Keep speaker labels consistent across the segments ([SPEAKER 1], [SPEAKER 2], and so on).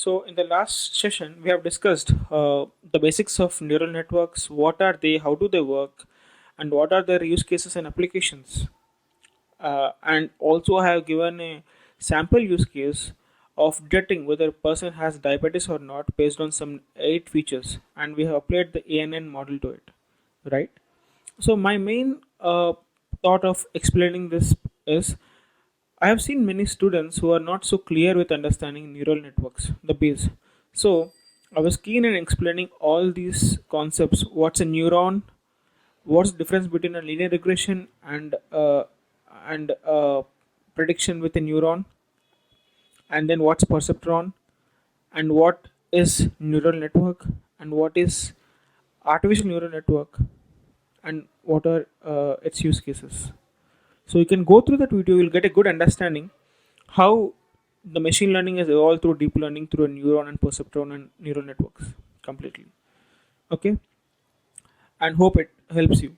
[SPEAKER 1] So, in the last session, we have discussed the basics of neural networks. What are they? How do they work? And what are their use cases and applications? And also, I have given a sample use case of detecting whether a person has diabetes or not based on some 8 features, and we have applied the ANN model to it, right? So, my main thought of explaining this is I have seen many students who are not so clear with understanding neural networks, the base. So I was keen in explaining all these concepts. What's a neuron? What's the difference between a linear regression and prediction with a neuron? And then what's perceptron? And what is neural network? And what is artificial neural network? And what are its use cases? So you can go through that video, you'll get a good understanding how the machine learning has evolved through deep learning through a neuron and perceptron and neural networks completely. Okay, and hope it helps you.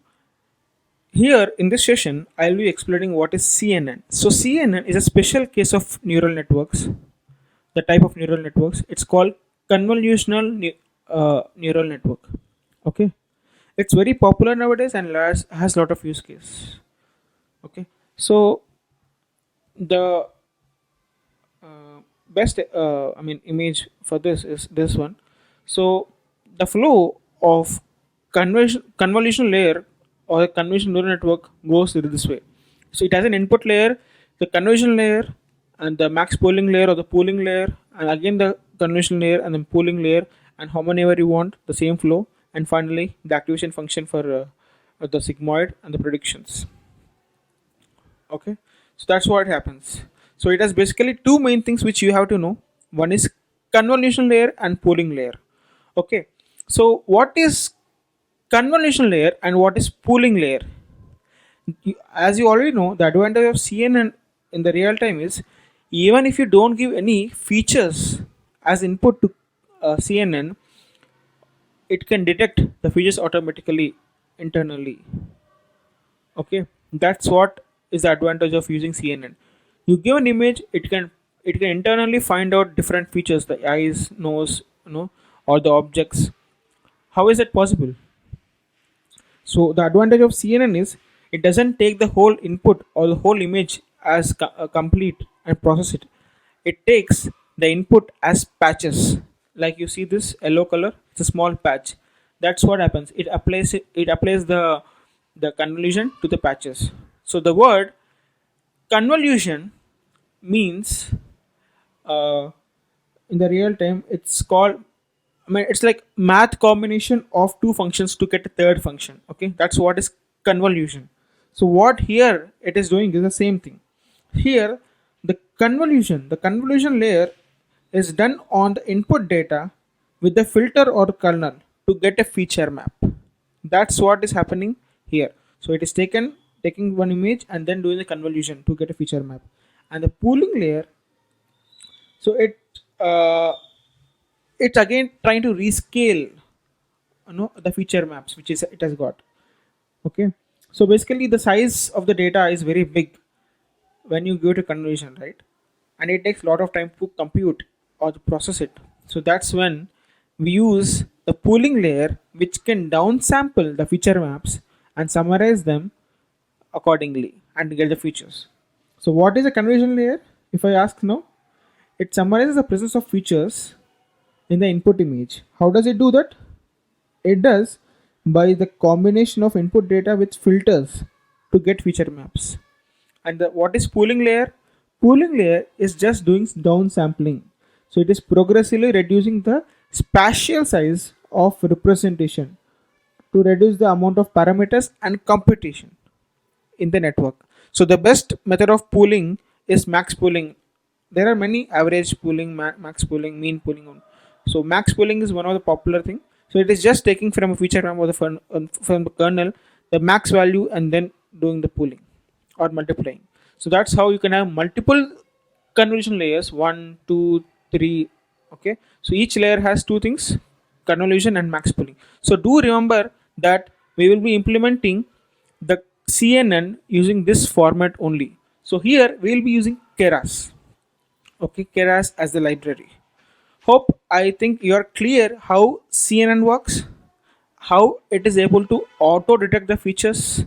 [SPEAKER 1] Here in this session, I'll be explaining what is CNN. So CNN is a special case of neural networks, the type of neural networks. It's called neural network. Okay, it's very popular nowadays and has a lot of use case. Okay, so the best image for this is this one. So the flow of convolutional layer or a convolutional neural network goes this way. So it has an input layer, the convolutional layer, and the max pooling layer or the pooling layer, and again the convolutional layer and then pooling layer, and how many ever you want, the same flow, and finally the activation function for the sigmoid and the predictions. Okay, so that's what happens. So it has basically two main things which you have to know. One is convolutional layer and pooling layer. Okay, so what is convolutional layer and what is pooling layer? As you already know, the advantage of CNN in the real time is even if you don't give any features as input to CNN, it can detect the features automatically internally. Okay, that's what is the advantage of using CNN. You give an image, it can internally find out different features, the eyes, nose, or the objects. How is that possible? So the advantage of CNN is it doesn't take the whole input or the whole image as complete and process it. It takes the input as patches. Like you see this yellow color, it's a small patch. That's what happens. It applies the convolution to the patches. So the word convolution means uh, in the real time it's called, it's like math combination of two functions to get a third function. Okay, that's what is convolution. So what here it is doing is the same thing. Here the convolution layer is done on the input data with the filter or kernel to get a feature map. That's what is happening here. So it is taking one image and then doing the convolution to get a feature map. And the pooling layer, so it's again trying to rescale the feature maps which is it has got. Okay, so basically the size of the data is very big when you go to convolution, right? And it takes a lot of time to compute or to process it. So that's when we use the pooling layer which can downsample the feature maps and summarize them accordingly and get the features. So what is a convolution layer? If I ask now, it summarizes the presence of features in the input image. How does it do that? It does by the combination of input data with filters to get feature maps. And what is pooling layer? Pooling layer is just doing downsampling. So it is progressively reducing the spatial size of representation to reduce the amount of parameters and computation in the network. So the best method of pooling is max pooling. There are many average pooling, max pooling, mean pooling. So max pooling is one of the popular thing. So it is just taking from a feature RAM or from the kernel the max value and then doing the pooling or multiplying. So that's how you can have multiple convolution layers, 1, 2, 3. Okay, so each layer has two things, convolution and max pooling. So do remember that we will be implementing the CNN using this format only. So here we will be using Keras. Okay, Keras as the library. Hope I think you are clear how CNN works, how it is able to auto detect the features,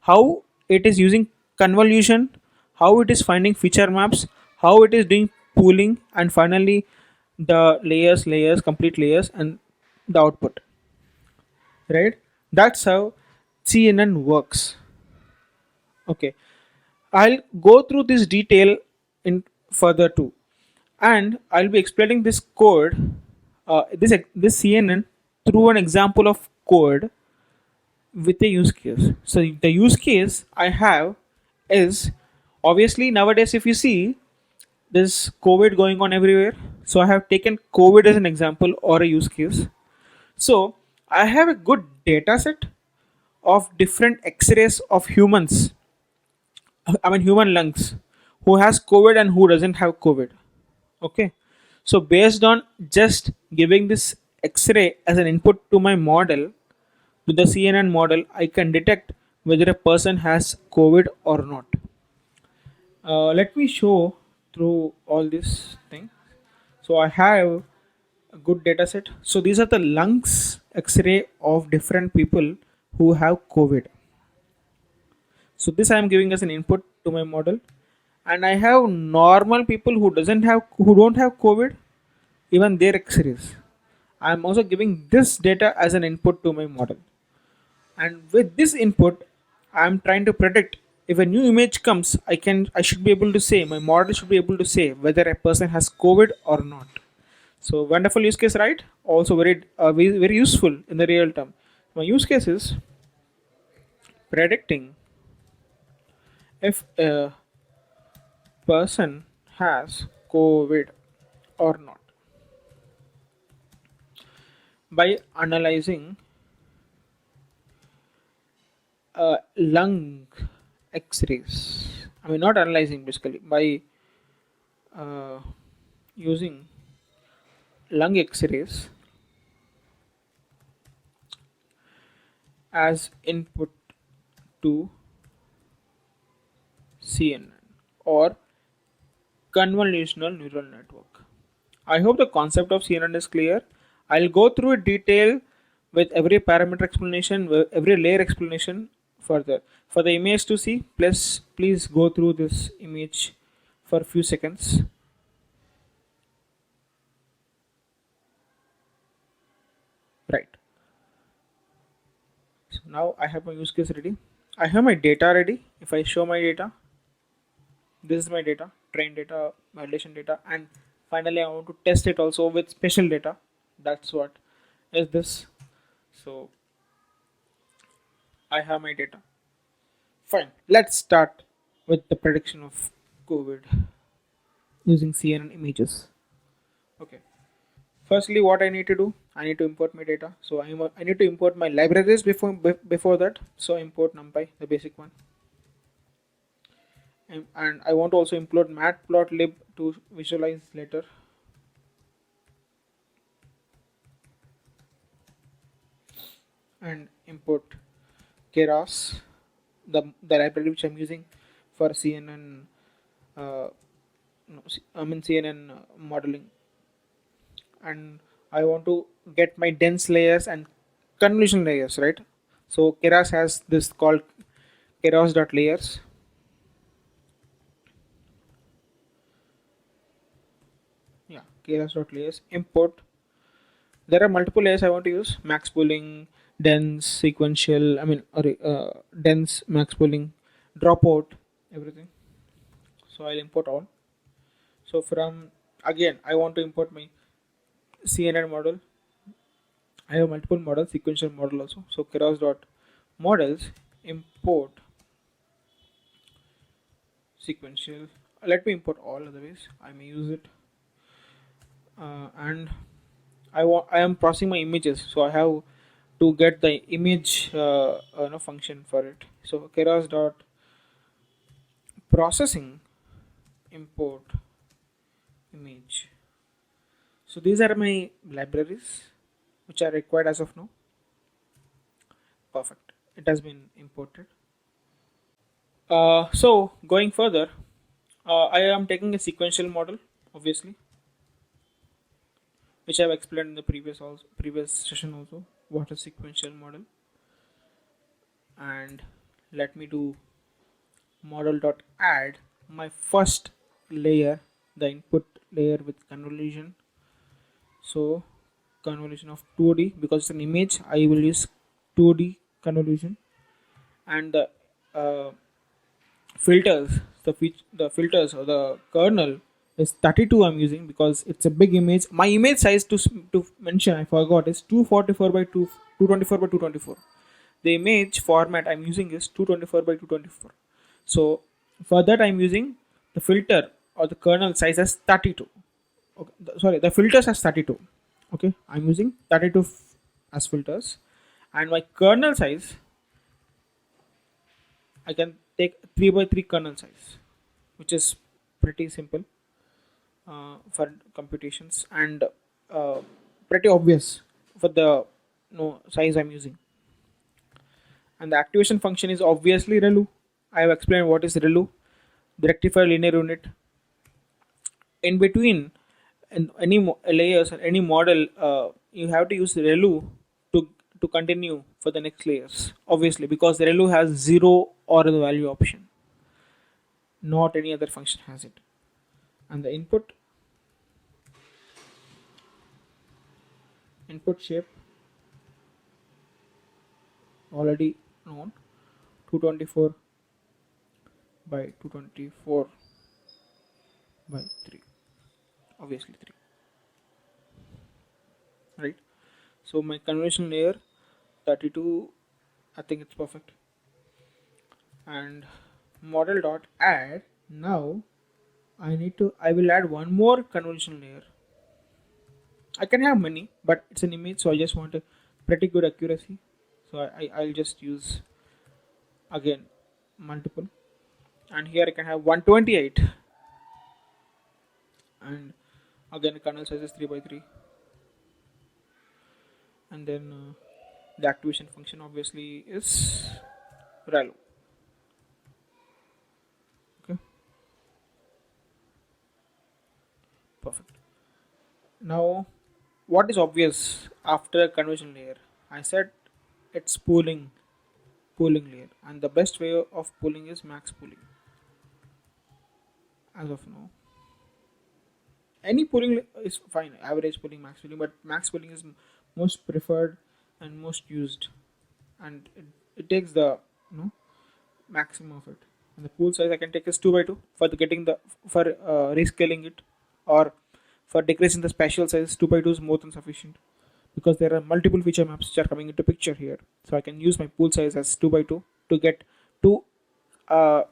[SPEAKER 1] how it is using convolution, how it is finding feature maps, how it is doing pooling, and finally the layers, complete layers, and the output. Right? That's how CNN works. Okay, I'll go through this detail in further too, and I'll be explaining this code, this CNN through an example of code with a use case. So the use case I have is, obviously nowadays if you see there's COVID going on everywhere. So I have taken COVID as an example or a use case. So I have a good data set of different X-rays of humans, I mean human lungs, who has COVID and who doesn't have COVID. Okay. So based on just giving this X-ray as an input to my model, to the CNN model, I can detect whether a person has COVID or not. Let me show through all this thing. So I have a good data set. So these are the lungs X-ray of different people who have COVID. So this I am giving as an input to my model, and I have normal people who don't have COVID, even their X-rays. I am also giving this data as an input to my model. And with this input, I'm trying to predict if a new image comes, I should be able to say, my model should be able to say whether a person has COVID or not. So wonderful use case, right? Also very useful in the real term. My use case is predicting if a person has COVID or not by analyzing lung X-rays. I mean, not analyzing, basically by uh, using lung X-rays as input to CNN or convolutional neural network. I hope the concept of CNN is clear. I'll go through it detail with every parameter explanation, with every layer explanation further. For the image to see, please go through this image for a few seconds. Right. So now I have my use case ready. I have my data ready. If I show my data, this is my data, train data, validation data, and finally I want to test it also with special data. That's what is this. So I have my data. Fine. Let's start with the prediction of COVID using CNN images. Okay. Firstly, what I need to do, I need to import my data. So I need to import my libraries before that. So import NumPy, the basic one, and I want to also import matplotlib to visualize later. And import keras, the library which I'm using for CNN. No, I mean CNN modeling, and I want to get my dense layers and convolution layers, right? So keras has this called keras.layers. Yeah, keras.layers. Import. There are multiple layers I want to use: max pooling, dense, sequential. I mean, dense, max pooling, dropout, everything. So I'll import all. So from again, I want to import my CNN model. I have multiple models, sequential model also. So keras dot models import sequential. Let me import all otherwise I may use it. And I am processing my images, so I have to get the image function for it. So keras dot processing import image. So these are my libraries which are required as of now. Perfect. It has been imported. So going further, I am taking a sequential model, obviously. which I have explained in the previous session also, what is sequential model. And let me do model dot add my first layer, the input layer with convolution. So convolution of 2D, because it's an image, I will use 2D convolution. And the uh, filters, the filters or the kernel is 32 I'm using because it's a big image. My image size to mention, I forgot, is 244 by 224 by 224. The image format I'm using is 224 by 224. So for that I'm using the filter or the kernel size as 32. Okay, sorry, the filters as 32. Okay, I'm using 32 as filters, and my kernel size, I can take 3 by 3 kernel size, which is pretty simple for computations, and uh, pretty obvious for the size I'm using. And the activation function is obviously ReLU. I have explained what is ReLU, the rectifier linear unit. In between in any layers or any model, you have to use ReLU to to continue for the next layers, obviously, because ReLU has 0 or the value option, not any other function has it. And the input shape already known, 224 by 224 by 3, obviously 3, right? So my convolution layer 32, I think it's perfect. And model dot add, now I will add one more convolution layer. I can have many, but it's an image, so I just want a pretty good accuracy. So I'll just use again multiple, and here I can have 128, and again the kernel size is 3 by 3, and then the activation function obviously is ReLU. Okay, perfect. Now what is obvious after a convolution layer? I said it's pooling layer, and the best way of pooling is max pooling as of now. Any pooling is fine, average pooling, max pooling, but max pooling is most preferred and most used, and it takes the maximum of it. And the pool size I can take is 2 by 2 for the getting the for rescaling it, or for decreasing the spatial size. 2 by 2 is more than sufficient, because there are multiple feature maps which are coming into picture here. So I can use my pool size as 2 by 2 to get to uh,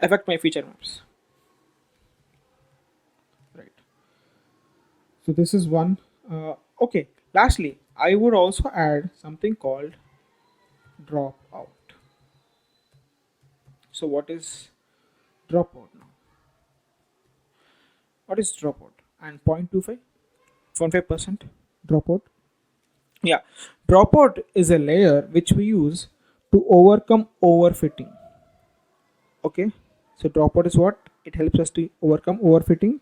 [SPEAKER 1] affect my feature maps. Right. So this is one. Okay. Lastly, I would also add something called dropout. So what is dropout now? What is dropout? And 0.25, 0.5% dropout. Yeah, dropout is a layer which we use to overcome overfitting. Okay, so dropout is what? It helps us to overcome overfitting.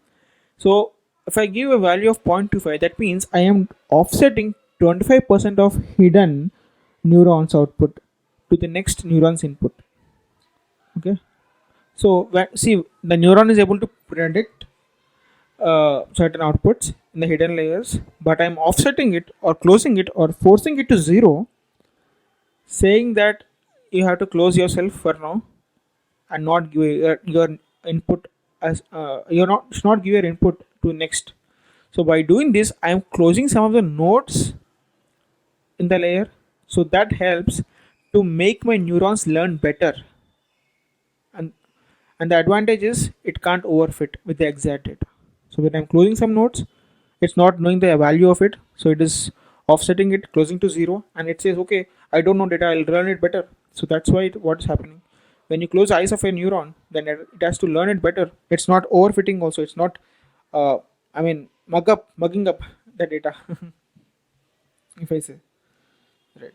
[SPEAKER 1] So if I give a value of 0.25, that means I am offsetting 25% of hidden neurons output to the next neuron's input. Okay, so see, the neuron is able to predict certain outputs in the hidden layers, but I'm offsetting it or closing it or forcing it to 0, saying that you have to close yourself for now and not give your input as you're not should not give your input to next. So by doing this, I am closing some of the nodes in the layer, so that helps to make my neurons learn better. And and the advantage is it can't overfit with the exact data. So when I'm closing some nodes, it's not knowing the value of it, so it is offsetting it, closing to 0, and it says, okay, I don't know data, I'll learn it better. So that's why what's happening when you close the eyes of a neuron, then it has to learn it better. It's not overfitting also, it's not mugging up the data. If I say, right.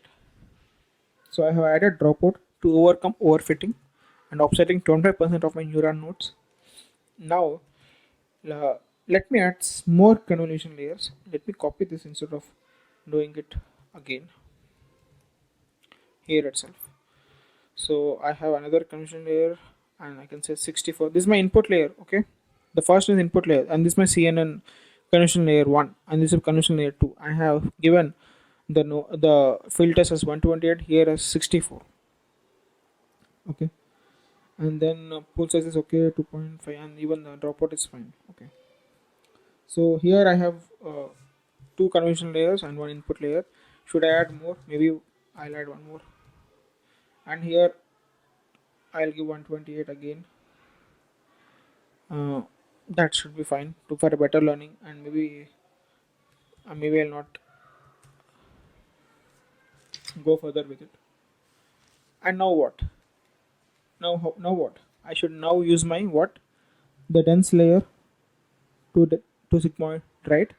[SPEAKER 1] So I have added dropout to overcome overfitting and offsetting 25% of my neuron nodes. Now Uh, Let me add more convolution layers. Let me copy this instead of doing it again here itself. So I have another convolution layer, and I can say 64. This is my input layer. Okay, the first is input layer, and this is my CNN convolution layer 1, and this is convolution layer 2. I have given the no, the filters as 128, here as 64. Okay, and then pool size is okay, 2.5, and even the dropout is fine. Okay, so here I have two convolution layers and one input layer. Should I add more? Maybe I'll add one more, and here I'll give 128 again. uh, that should be fine to for a better learning, and maybe I'll not go further with it. And now what? Now what? I should now use my what? The dense layer to sigmoid, right?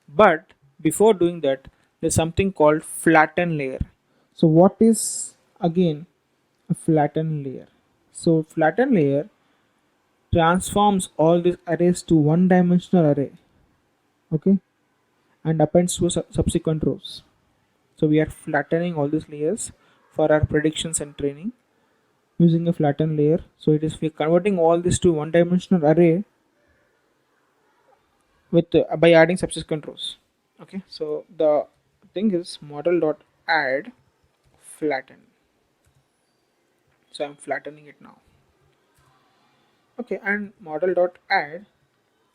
[SPEAKER 1] But before doing that, there's something called flatten layer. So what is again a flatten layer? So flatten layer transforms all these arrays to one dimensional array. Okay, and appends to subsequent rows. So we are flattening all these layers for our predictions and training using a flatten layer. So it is we're converting all this to one dimensional array with by adding subsequent rows. Okay, so the thing is model dot add flatten. So I'm flattening it now. Okay, and model dot add,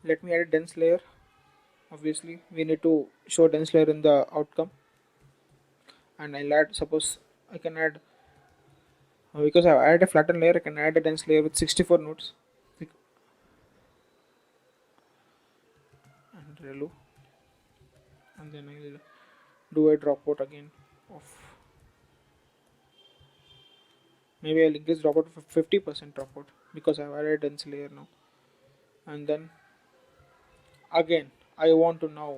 [SPEAKER 1] let me add a dense layer. Obviously we need to show dense layer in the outcome, and I'll add, suppose I can add, because I've added a flatten layer, I can add a dense layer with 64 nodes and relu, and then I'll do a dropout again of, maybe I'll increase dropout to 50% dropout because I've added dense layer now. And then again I want to now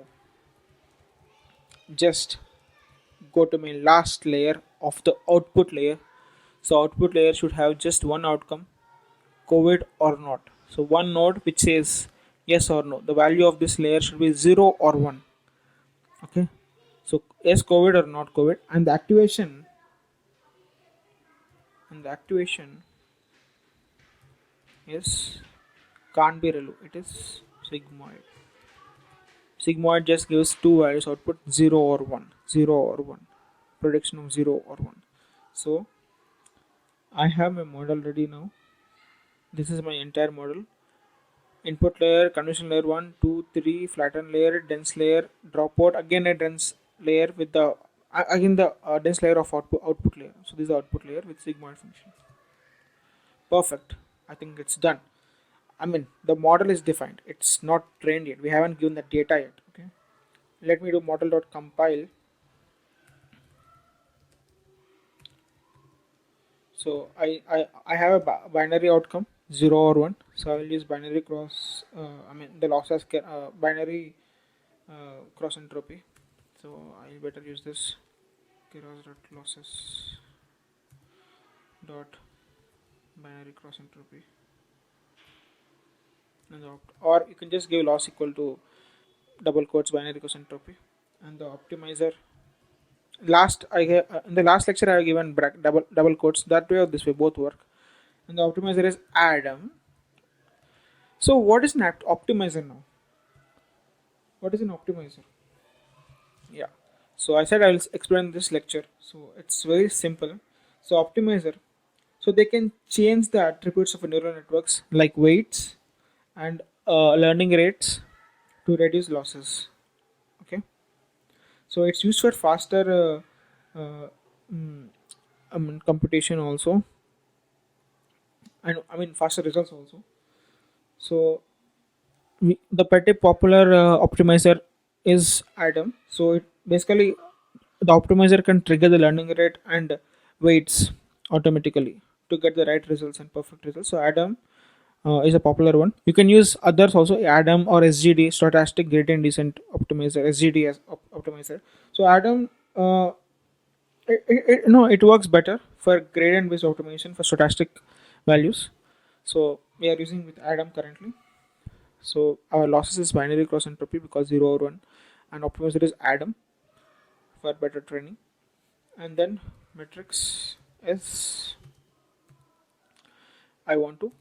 [SPEAKER 1] just go to my last layer of the output layer. So output layer should have just one outcome, COVID or not. So one node which says yes or no. The value of this layer should be 0 or 1. Okay, so yes COVID or not COVID, and the activation is can't be relu, it is sigmoid. Sigmoid just gives two values output, 0 or 1, 0 or 1, prediction of 0 or 1. So I have my model ready now. This is my entire model. Input layer, convolution layer 1, 2, 3, flatten layer, dense layer, dropout, again a dense layer with the again the dense layer of output layer. So this is the output layer with sigmoid function. Perfect. I think it's done. I mean, the model is defined. It's not trained yet. We haven't given the data yet. Okay. Let me do model.compile. So I have a binary outcome, 0 or 1. So I will use binary cross. The losses binary cross entropy. So I better use this cross dot losses dot binary cross entropy. Or you can just give loss equal to double quotes binary cross entropy, and the optimizer. In the last lecture I have given double quotes, that way or this way both work, and the optimizer is Adam. So what is an optimizer now? What is an optimizer? Yeah. So I said I will explain this lecture. So it's very simple. So optimizer. So they can change the attributes of neural networks like weights and learning rates to reduce losses. Okay. So it's used for faster mm, computation also, and faster results also. So the pretty popular optimizer is Adam. So it basically, the optimizer can trigger the learning rate and weights automatically to get the right results and perfect results. So Adam is a popular one. You can use others also, Adam or SGD, stochastic gradient descent optimizer, SGD as optimizer. So Adam, it works better for gradient based optimization for stochastic values. So we are using with Adam currently. So our losses is binary cross entropy because 0 or 1, and optimizer is Adam for better training. And then metrics is I want to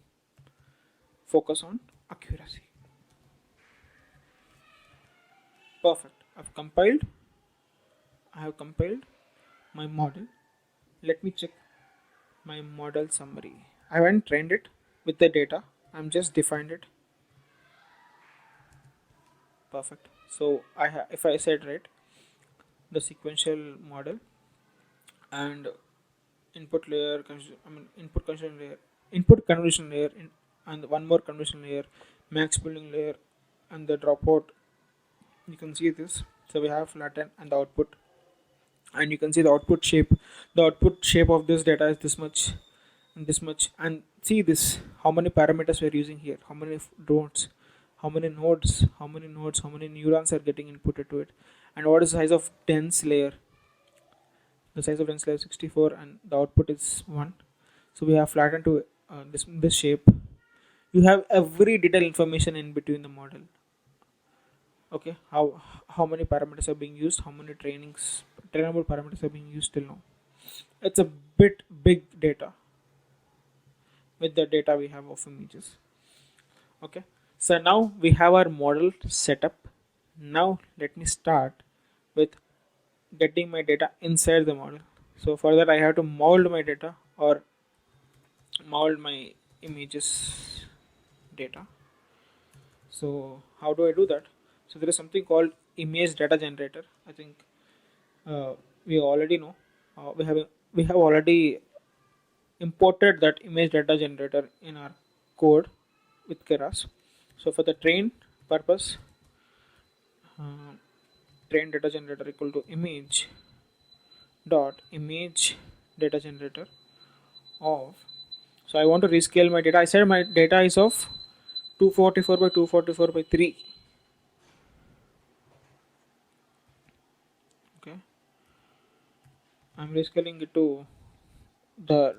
[SPEAKER 1] focus on accuracy. Perfect. I have compiled my model. Let me check my model summary. I haven't trained it with the data. I'm just defined it. Perfect. So if I said right, the sequential model and input layer, input convolution layer, input convolution layer, and one more convolution layer, max building layer, and the dropout. You can see this. So we have flatten and the output, and you can see the output shape. The output shape of this data is this much and this much, and see this. How many parameters we are using here? How many nodes? How many nodes? How many nodes? How many neurons are getting inputted to it? And what is the size of dense layer? The size of dense layer is 64, and the output is 1. So we have flattened to this shape. You have every detailed information in between the model. Okay, how many parameters are being used? How many trainable parameters are being used till now? It's a bit big data with the data we have of images. Okay, so now we have our model set up. Now let me start with getting my data inside the model. So for that I have to mold my data or mold my images data. So how do I do that? So there is something called image data generator. I think we already know. We have already imported that image data generator in our code with Keras. So for the purpose, uh, train data generator equal to image data generator of. So I want to rescale my data. I said my data is of 244 by 244 by 3. Okay, I'm rescaling it to the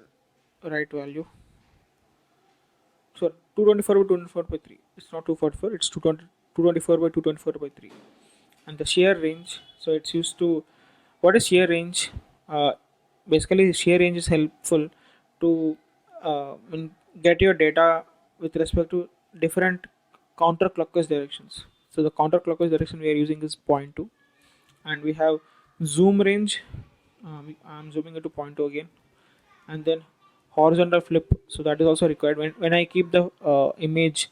[SPEAKER 1] right value. So 224 by 224 by 3. It's not 244. It's 224 by 224 by 3. And the shear range. So it's used to. What is shear range? Basically, shear range is helpful to get your data with respect to different counterclockwise directions. So the counterclockwise direction we are using is 0.2, and we have zoom range. I'm zooming it to 0.2 again, and then horizontal flip. So that is also required when I keep the image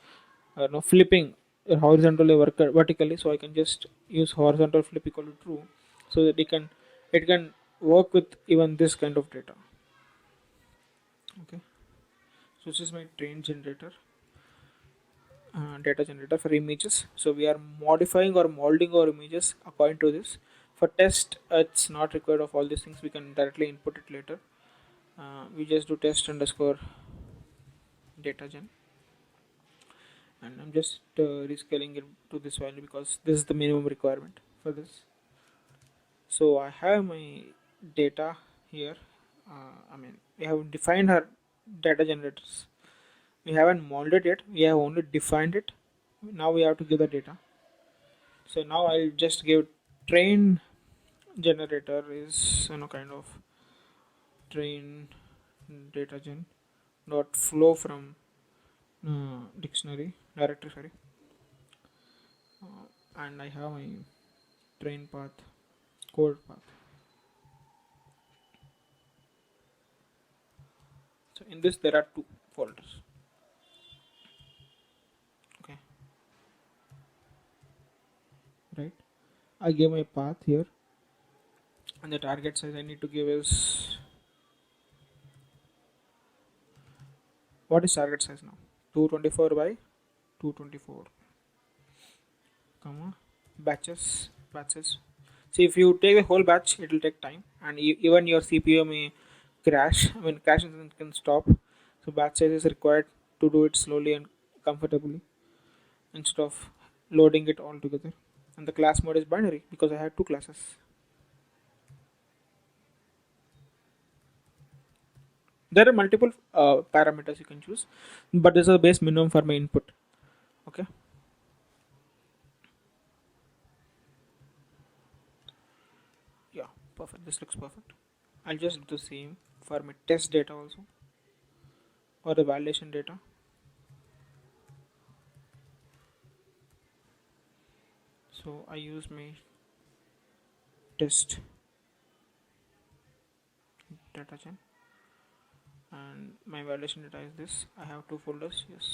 [SPEAKER 1] no flipping horizontally vertically. So I can just use horizontal flip equal to true, so that it can work with even this kind of data. Okay, so this is my train generator, data generator for images. So we are modifying or molding our images according to this. For test, it's not required of all these things. We can directly input it later. We just do test underscore data gen, and I'm just rescaling it to this value because this is the minimum requirement for this. So I have my data here. We have defined our data generators. We haven't molded yet. We have only defined it. Now we have to give the data. So now I'll just give train generator is kind of train data gen dot flow from dictionary directory, sorry, and I have my train path, code path. So in this there are two folders. Okay, right, I give my path here, and the target size I need to give is, what is target size now? 224 by 224, comma, batches. See, if you take the whole batch, it will take time, and even your CPU may crash. Crash can stop. So batch size is required to do it slowly and comfortably instead of loading it all together. And the class mode is binary because I have two classes. There are multiple parameters you can choose, but this is the base minimum for my input. Okay. perfect. This looks perfect. I'll just do the same for my test data also, or the validation data. So I use my test data chain, and my validation data is this. I have two folders. Yes.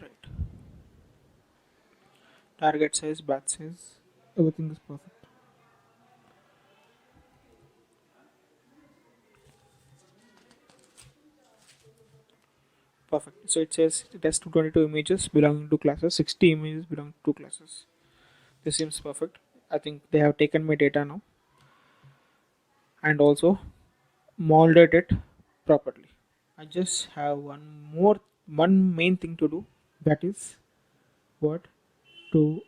[SPEAKER 1] Right. Target size, batch size, everything is perfect. Perfect. So it says it has 222 images belonging to classes, 60 images belong to classes. This seems perfect. I think they have taken my data now and also molded it properly. I just have one main thing to do. That is what, to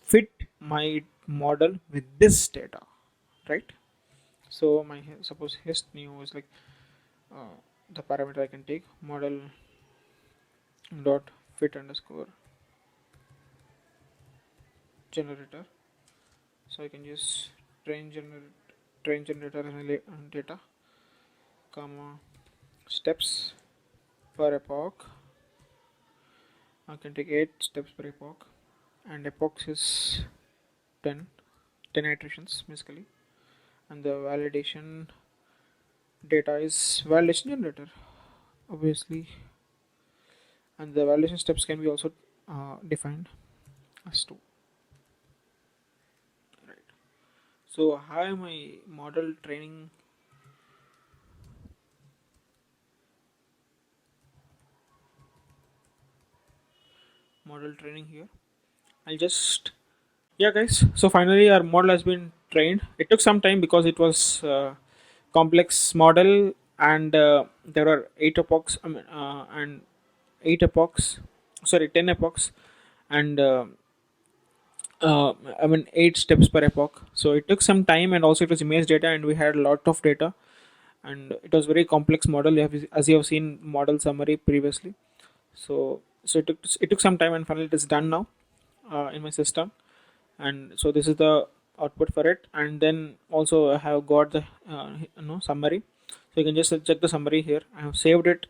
[SPEAKER 1] fit my model with this data, right? So my suppose hist new is like uh, the parameter I can take model dot fit underscore generator. So I can just train generator and data, comma steps per epoch. I can take 8 steps per epoch, and epochs is 10, 10 iterations basically, and the validation data is validation generator obviously, and the validation steps can be also defined as 2. Right. So how am I model training here? I'll just, yeah guys, so finally our model has been trained. It took some time because it was complex model, and there are 8 epochs, and 8 epochs, sorry, 10 epochs, and I mean 8 steps per epoch. So it took some time, and also it was image data, and we had a lot of data, and it was very complex model. As you have seen model summary previously. So it took some time, and finally it is done now in my system. And so this is the output for it, and then also I have got the summary. So you can just check the summary here. I have saved it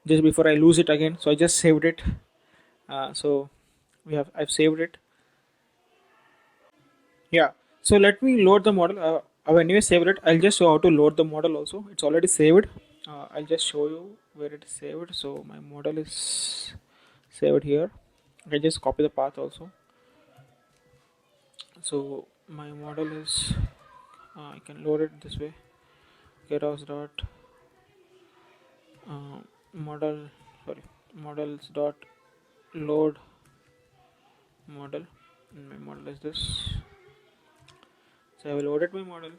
[SPEAKER 1] just before I lose it again, so I just saved it. So I've saved it. Yeah. So let me load the model. I've anyway saved it. I'll just show how to load the model also. It's already saved. I'll just show you where it is saved. So my model is saved here. I just copy the path also. So my model is I can load it this way. Keras dot model, sorry, models dot load model, and my model is this. So I have loaded my model.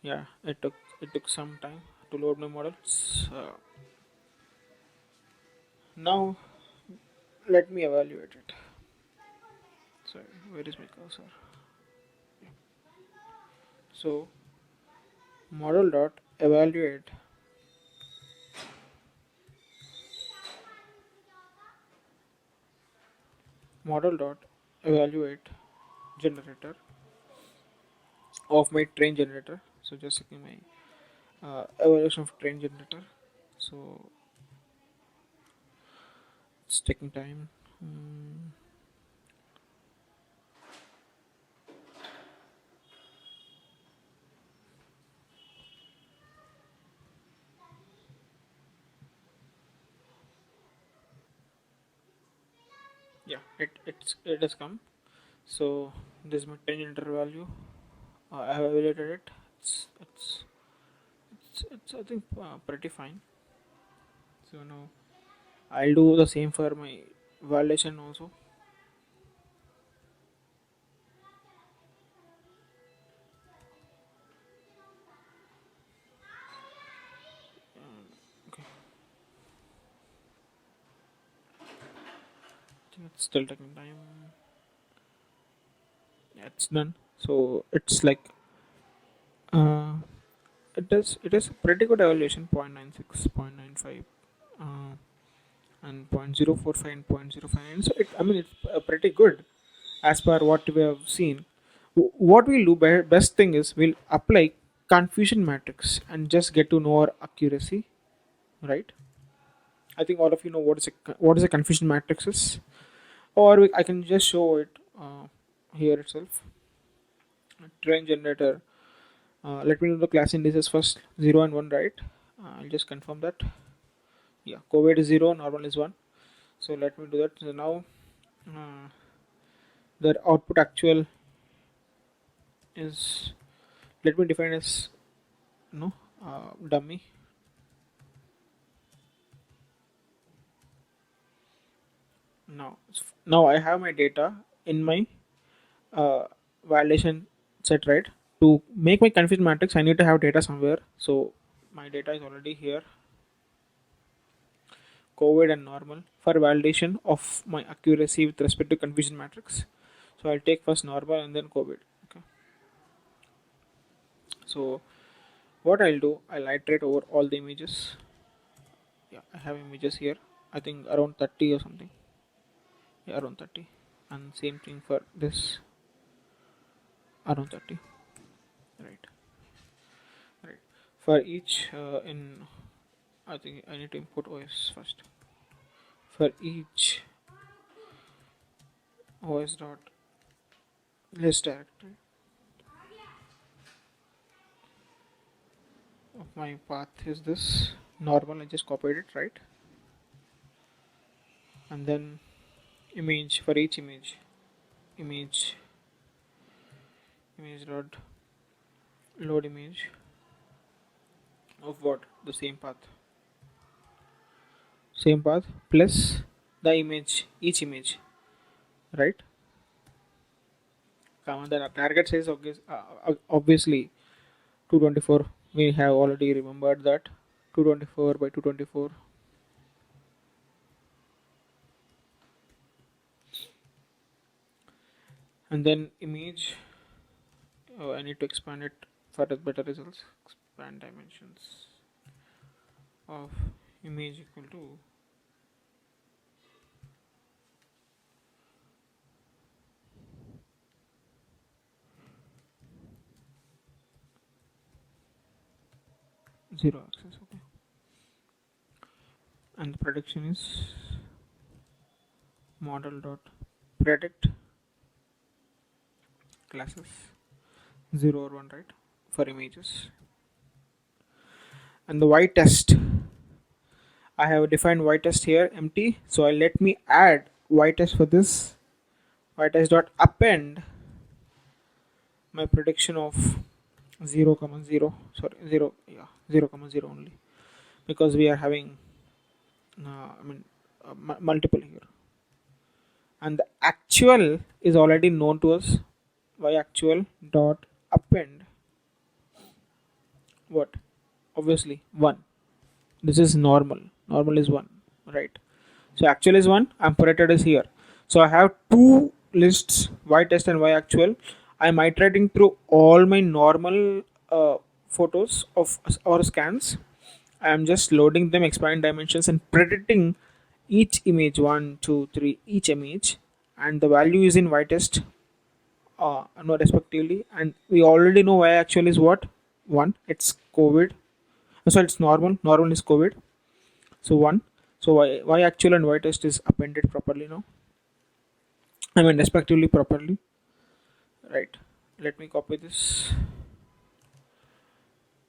[SPEAKER 1] Yeah, it took some time to load my model. So now let me evaluate it. Sorry, where is my cursor? So model dot evaluate model dot evaluate generator of my train generator. So just checking my evaluation of train generator. So it's taking time. Yeah, it has come. So this is my train generator value. I have evaluated it. It's I think pretty fine. So now I'll do the same for my validation also. Okay, I think it's still taking time. Yeah, it's done. So it's like uh, it is a pretty good evaluation, 0.96, 0.95. and 0.045 and 0.059. So I mean, it's pretty good as per what we have seen. What we'll do, best thing is we'll apply confusion matrix and just get to know our accuracy, right? I think all of you know what is a confusion matrix is, or I can just show it here itself. Train generator. Let me do the class indices first, 0 and 1, right? I'll just confirm that. Yeah, COVID is 0, normal is 1. So let me do that. So now the output actual is, let me define as no dummy. Now I have my data in my uh, validation set, right? To make my confusion matrix, I need to have data somewhere. So my data is already here, COVID and normal, for validation of my accuracy with respect to confusion matrix. So I'll take first normal and then COVID. Okay. So what I'll do, I'll iterate over all the images. Yeah, I have images here. I think around 30 or something. Yeah, around 30. And same thing for this, around 30. Right. Right. For each in, I think I need to import OS first. For each OS dot list directory of my path is this normal. I just copied it, right? And then image, for each image dot load image of what, the same path plus the image, each image, right? Come on, the target size obviously 224. We have already remembered that 224 by 224. And then image, I need to expand it for better results. Expand dimensions of image equal to 0 access. Okay. And the prediction is model dot predict classes 0 or 1, right, for images. And the y test, I have defined y test here empty, so I'll let me add y test for this. Y test dot append my prediction of 0 comma 0, sorry 0, yeah, 0 comma 0 only, because we are having multiple here. And the actual is already known to us. Y actual dot append what, obviously 1. This is normal is 1, right? So actual is 1, amperated is here. So I have two lists, y test and y actual. I'm iterating through all my normal photos of or scans. I'm just loading them, expanding dimensions and predicting each image, 1 2 3, each image, and the value is in y test no, respectively. And we already know y actual is what, 1. It's COVID. So it's normal is COVID. So 1. So y actual and y test is appended properly now. I mean respectively properly. Right. Let me copy this.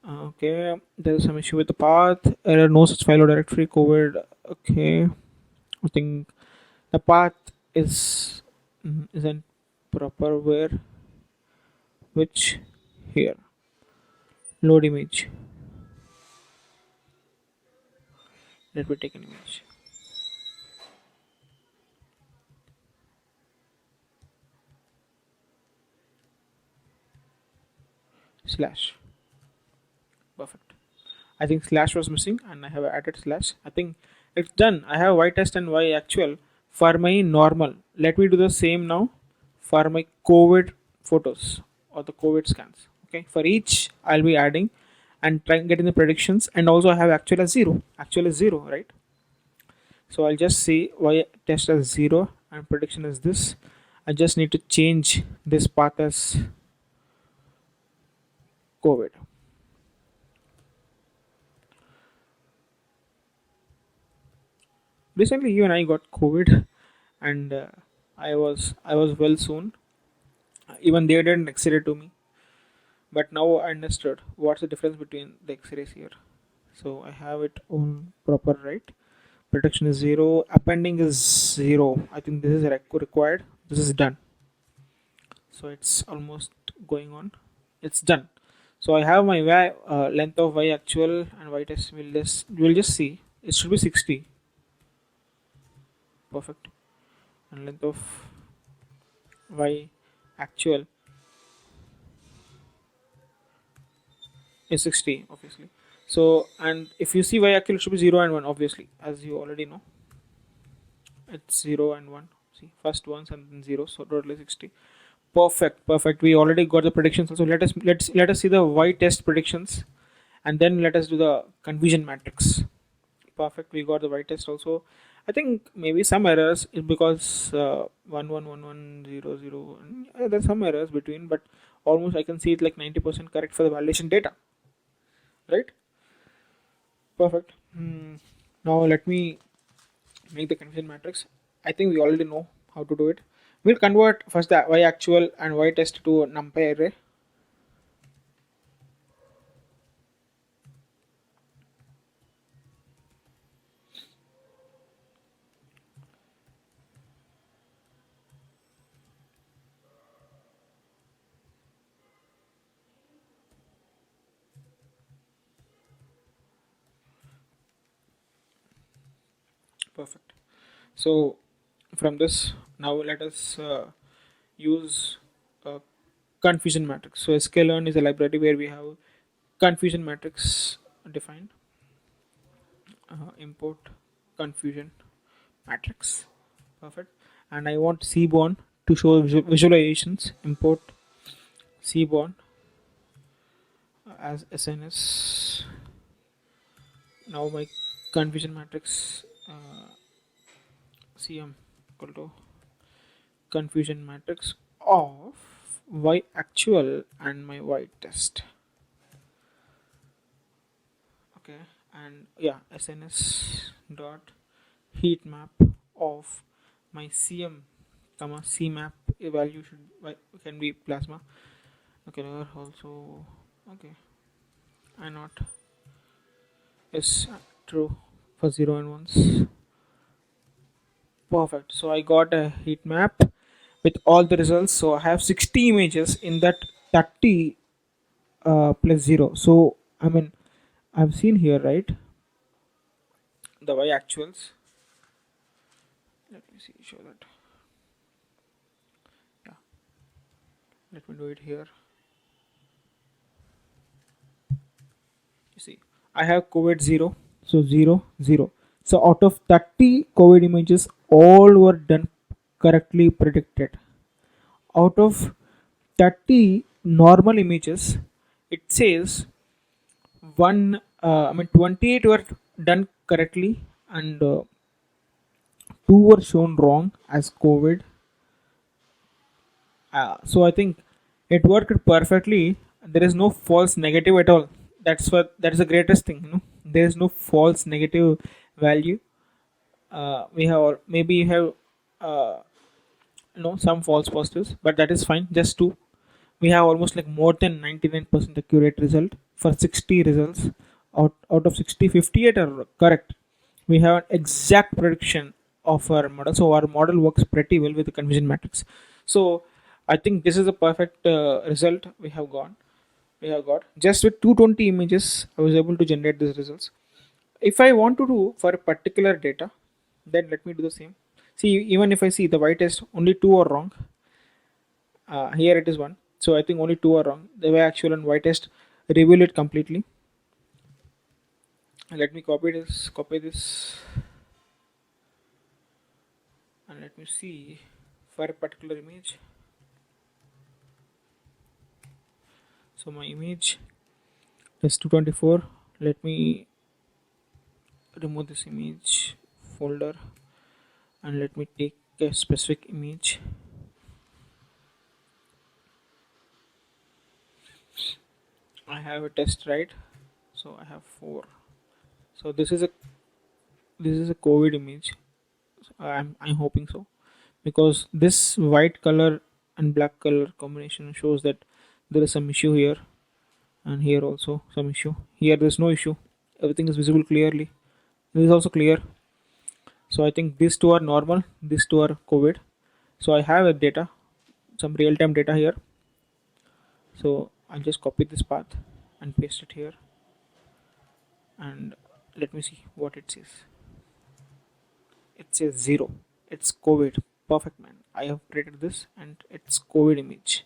[SPEAKER 1] Okay. There's some issue with the path. Error, no such file or directory, COVID. Okay. I think the path isn't proper. Where? Which? Here. Load image. Let me take an image. Slash. Perfect. I think slash was missing and I have added slash. I think it's done. I have y test and y actual for my normal. Let me do the same now for my COVID photos or the COVID scans. Okay, for each I'll be adding and trying getting the predictions, and also I have actual as 0. Actual is 0, right? So I'll just see y test as 0 and prediction is this. I just need to change this path as COVID. Recently even I got COVID, and I was well soon. Even they didn't X-ray to me, but now I understood what's the difference between the X-rays here. So I have it on proper, right? Protection is 0, appending is 0. I think this is required. This is done. So it's almost going on. It's done. So I have my length of y actual and y test. We'll just see. It should be 60. Perfect. And length of y actual is 60, obviously. So, and if you see y actual, it should be 0 and 1, obviously, as you already know. It's 0 and 1. See, first ones and then 0, so totally 60. Perfect, perfect. We already got the predictions. So let us see the y test predictions, and then let us do the confusion matrix. Perfect. We got the y test also. I think maybe some errors is because 111100, there's some errors between, but almost I can see it like 90% correct for the validation data, right? Perfect. Now let me make the confusion matrix. I think we already know how to do it. We'll convert first the y actual and y test to a numpy array. Perfect. So from this, now let us use a confusion matrix. So sklearn is a library where we have confusion matrix defined. Import confusion matrix. Perfect. And I want Seaborn to show visualizations. Import Seaborn as SNS. Now my confusion matrix CM equal to confusion matrix of y actual and my y test. Okay, and yeah, SNS dot heat map of my CM comma C map value can be plasma. Okay, there also okay, I not is true for 0 and 1s. Perfect. So I got a heat map with all the results. So I have 60 images in that 30 plus 0. So I mean, I've seen here, right, the y actuals. Let me see, show that. Yeah, let me do it here. You see, I have COVID 0. So 0, 0. So out of 30 COVID images, all were done correctly predicted. Out of 30 normal images, it says 28 were done correctly, and 2 were shown wrong as COVID. So I think it worked perfectly. There is no false negative at all. That is the greatest thing. There is no false negative value. We have maybe you have uh, some false positives, but that is fine. Just two. We have almost like more than 99% accurate result for 60 results. Out of 60, 58 are correct. We have an exact prediction of our model. So our model works pretty well with the confusion matrix. So I think this is a perfect result we have got just with 220 images. I was able to generate these results. If I want to do for a particular data, then let me do the same. See, even if I see the y test, only 2 are wrong. Here it is 1. So I think only 2 are wrong. The y actual and y test reveal it completely. And let me copy this, and let me see for a particular image. So my image is 224. Let me remove this image folder, and let me take a specific image. I have a test, right? So I have four. So this is a COVID image. I'm hoping so, because this white color and black color combination shows that there is some issue here, and here also some issue. Here there's no issue. Everything is visible clearly. This is also clear. So I think these two are normal. These two are COVID. So I have a data, some real-time data here. So I'll just copy this path and paste it here, and let me see what it says. It says 0. It's COVID. Perfect, man. I have created this and it's COVID image.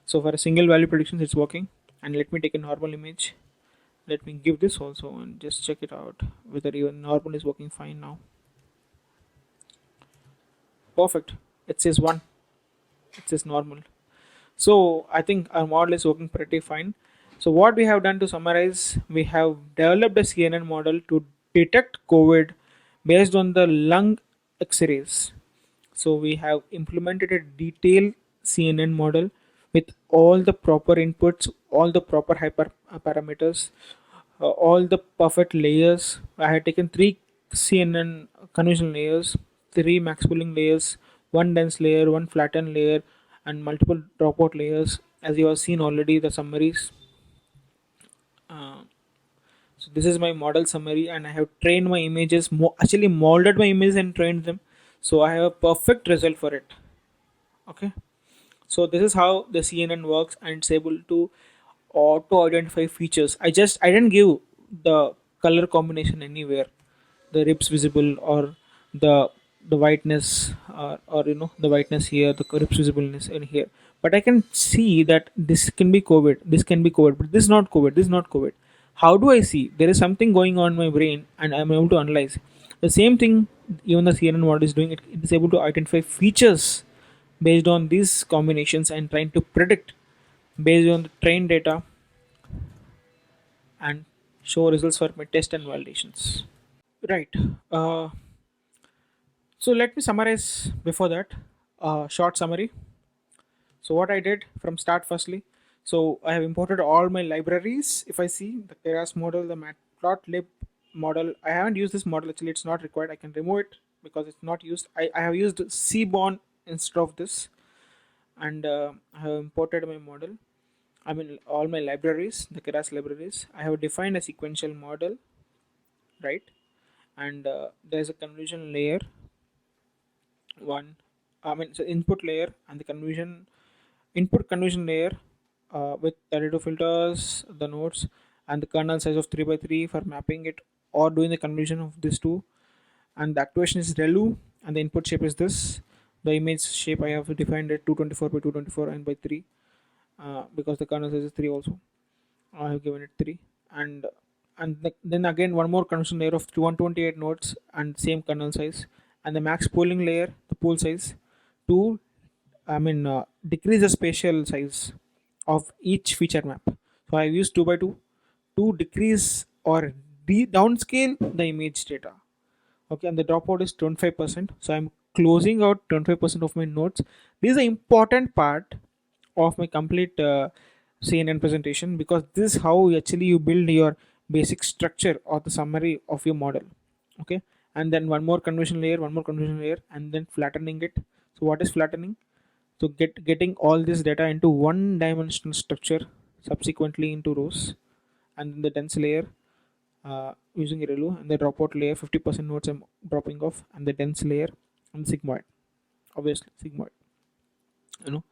[SPEAKER 1] So for a single value predictions, it's working. And let me take a normal image. Let me give this also and just check it out whether even normal is working fine now. Perfect. It says 1. It says normal. So I think our model is working pretty fine. So what we have done, to summarize, we have developed a CNN model to detect COVID based on the lung X-rays. So we have implemented a detailed CNN model with all the proper inputs, all the proper hyper parameters, all the perfect layers. I had taken three CNN convolutional layers, three max pooling layers, one dense layer, one flattened layer, and multiple dropout layers. As you have seen already, the summaries. Uh, so this is my model summary, and I have trained my images, actually molded my images and trained them. So I have a perfect result for it. Okay. So this is how the CNN works, and it's able to auto identify features. I didn't give the color combination anywhere, the ribs visible, or the whiteness, or the whiteness here, the ribs visibleness in here. But I can see that this can be COVID, this can be COVID, but this is not COVID, this is not COVID. How do I see? There is something going on in my brain, and I'm able to analyze. The same thing even the CNN model is doing. It is able to identify features based on these combinations and trying to predict based on the trained data and show results for my test and validations. Right. Uh, so let me summarize before that. Short summary. So what I did from start, firstly, so I have imported all my libraries. If I see the Keras model, the matplotlib model, I haven't used this model, actually it's not required. I can remove it because it's not used. I have used Cborn instead of this, and I have imported my model. I mean all my libraries, the Keras libraries. I have defined a sequential model, right? And there's a convolution layer one. I mean, so input layer and the convolution input convolution layer with 32 filters, the nodes, and the kernel size of 3 by 3 for mapping it or doing the convolution of these two. And the activation is relu, and the input shape is this. The image shape I have defined it 224 by 224 and by 3, because the kernel size is 3 also. I have given it 3, and then again one more convolution layer of 128 nodes and same kernel size, and the max pooling layer, the pool size, to decrease the spatial size of each feature map. So I use 2 by 2 to decrease or downscale the image data. Okay, and the dropout is 25%. So I'm closing out 25% of my nodes. This is an important part of my complete CNN presentation, because this is how actually you build your basic structure or the summary of your model. Okay, and then one more convolution layer, one more convolution layer, and then flattening it. So what is flattening? So getting all this data into one dimensional structure, subsequently into rows, and then the dense layer using a relu, and the dropout layer 50% nodes I'm dropping off, and the dense layer and sigmoid, obviously sigmoid, you know.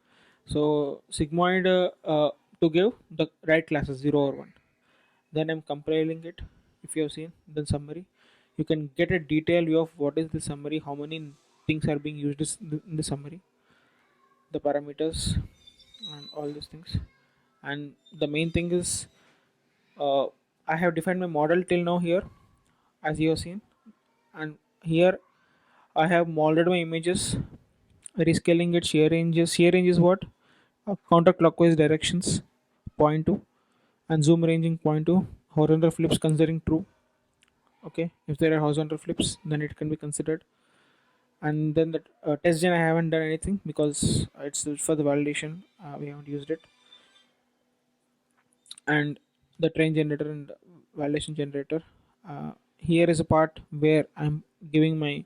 [SPEAKER 1] So sigmoid, to give the right classes 0 or 1. Then I'm compiling it. If you have seen the summary, you can get a detailed view of what is the summary, how many things are being used in the summary, the parameters, and all these things. And the main thing is, uh, I have defined my model till now here, as you have seen, and here I have molded my images, rescaling it, shear ranges. Shear range is what? Counterclockwise directions, point 2, and zoom ranging point 2, horizontal flips considering true. Okay, if there are horizontal flips, then it can be considered. And then the test gen, I haven't done anything because it's for the validation. We haven't used it. And the train generator and validation generator. Here is a part where I'm giving my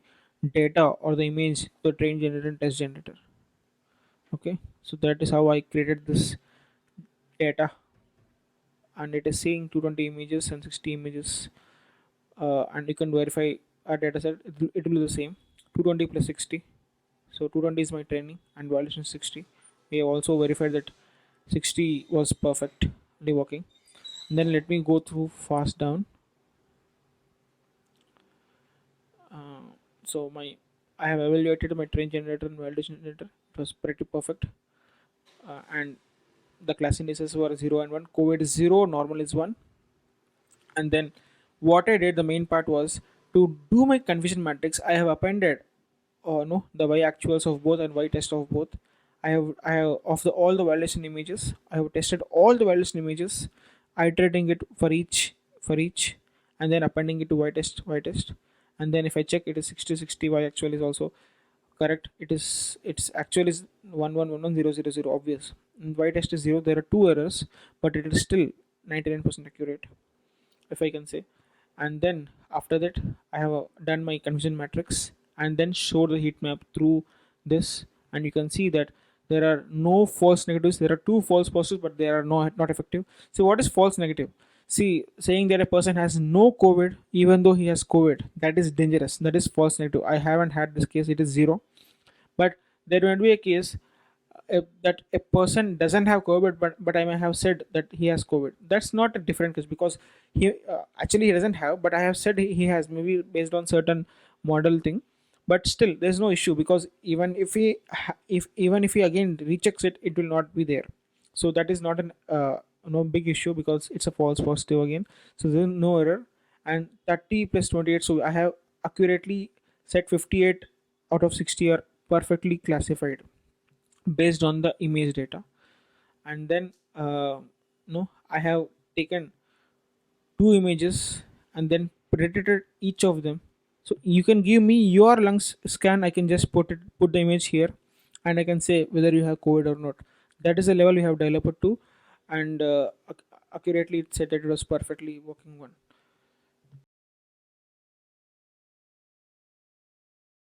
[SPEAKER 1] data or the image to the train generator and test generator. Okay, so that is how I created this data, and it is seeing 220 images and 60 images, and you can verify our data set. It will be the same, 220 plus 60. So 220 is my training and validation is 60. We have also verified that 60 was perfectly working. And then let me go through fast down. So my I have evaluated my train generator and validation generator. It was pretty perfect, and the class indices were 0 and 1. COVID is 0, normal is 1. And then what I did, the main part was to do my confusion matrix. I have appended no the y actuals of both and y test of both. I have of the all the validation images. I have tested all the validation images, iterating it for each, and then appending it to y test. And then if I check, it is 60 y actual is also correct. It's actual is 1111000, obvious. And y test is 0. There are two errors, but it is still 99% accurate, if I can say. And then after that, I have done my confusion matrix and then show the heat map through this, and you can see that there are no false negatives. There are two false positives, but they are not effective. So what is false negative? See, saying that a person has no COVID even though he has COVID, that is dangerous. That is false negative. I haven't had this case. It is 0. But there might be a case that a person doesn't have COVID, but I may have said that he has COVID. That's not a different case because he actually he doesn't have, but I have said he has, maybe based on certain model thing. But still, there's no issue because even if he again rechecks it, it will not be there. So that is not an no big issue because it's a false positive again. So there's no error. And 30 plus 28. So I have accurately set 58 out of 60 are perfectly classified based on the image data. And then no I have taken two images and then predicted each of them. So you can give me your lungs scan, I can just put the image here, and I can say whether you have COVID or not. That is the level we have developed to. And accurately it said that it was perfectly working one.